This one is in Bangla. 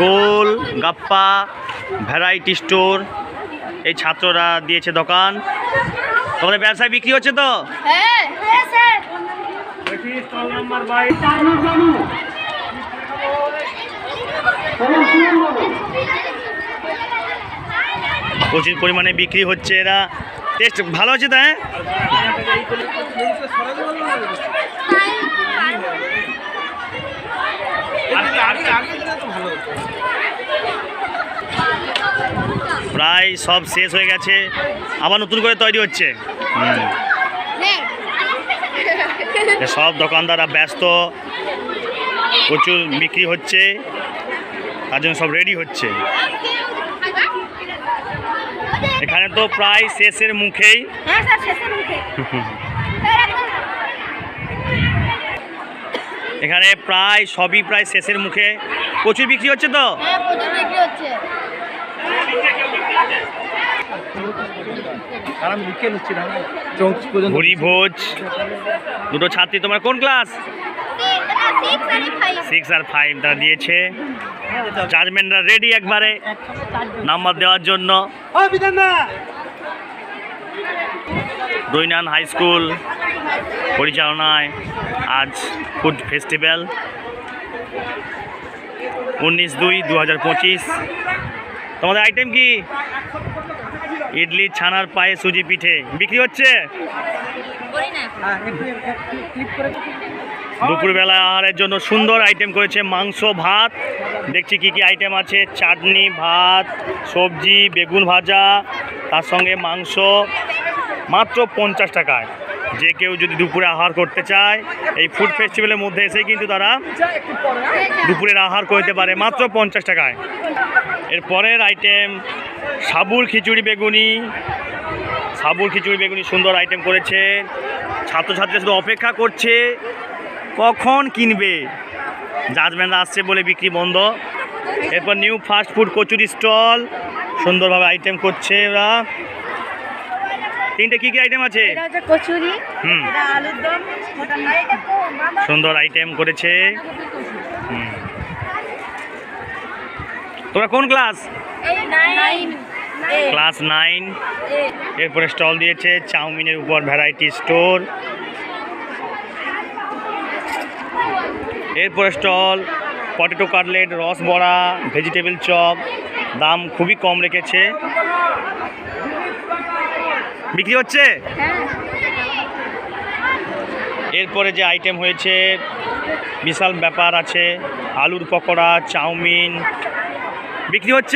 গোল গাপ্পা ভ্যারাইটি স্টোর, এই ছাত্ররা দিয়েছে দোকান। তোমাদের ব্যবসায় বিক্রি হচ্ছে তো? হ্যাঁ স্যার। প্রচুর পরিমাণে বিক্রি হচ্ছে, এরা টেস্ট ভালো হচ্ছে তাই। প্রায় সব শেষ হয়ে গেছে, আবার নতুন করে তৈরি হচ্ছে। সব দোকানদাররা ব্যস্ত, প্রচুর বিক্রি হচ্ছে, তার জন্য সব রেডি হচ্ছে। এখানে তো প্রায় শেষের মুখেই। এখানে প্রায় সবই প্রায় শেষের মুখে, প্রচুর বিক্রি হচ্ছে তো। ভুরি ভোজ, দুটো ছাত্রী। তোমার কোন ক্লাস? 6 আর 5 তারা দিয়েছে। জাজমেন্টরা রেডি একবারে নাম্বার দেওয়ার জন্য। দৈনান হাই স্কুল পরিচালনায় আজ ফুড ফেস্টিভ্যাল 19/2/2025। তোমাদের আইটেম কি? ইডলি, ছানার পায়ে, সুজি পিঠে বিক্রি হচ্ছে। দুপুরবেলা আহারের জন্য সুন্দর আইটেম করেছে। মাংস, ভাত, দেখছি কি কি আইটেম আছে। চাটনি, ভাত, সবজি, বেগুন ভাজা, তার সঙ্গে মাংস, মাত্র 50 টাকায়। যে কেউ যদি দুপুরে আহার করতে চায়, এই ফুড ফেস্টিভ্যালের মধ্যে এসে কিন্তু তারা দুপুরের আহার করতে পারে মাত্র 50 টাকায়। এর পরের আইটেম সাবুর খিচুড়ি বেগুনি। সাবুর খিচুড়ি বেগুনি সুন্দর আইটেম করেছে। ছাত্রছাত্রীরা শুধু অপেক্ষা করছে কখন কিনবে। জাজমেন্ট আসছে বলে বিক্রি বন্ধ। এরপর new fast food kachori stall, সুন্দরভাবে আইটেম করছে ওরা। তিনটে কি কি আইটেম আছে? কচুরি, আলুর দম, সুন্দর আইটেম করেছে। তোমরা কোন ক্লাস? ক্লাস 9। এরপরে স্টল দিয়েছে চাউমিনের উপর ভ্যারাইটি স্টোর। এরপরে স্টল পটেটো কাটলেট, রস বড়া, ভেজিটেবল চপ, দাম খুবই কম রেখেছে, বিক্রি হচ্ছে। এরপরে যে আইটেম হয়েছে বিশাল ব্যাপার আছে, আলুর পকোড়া, চাউমিন বিক্রি হচ্ছে।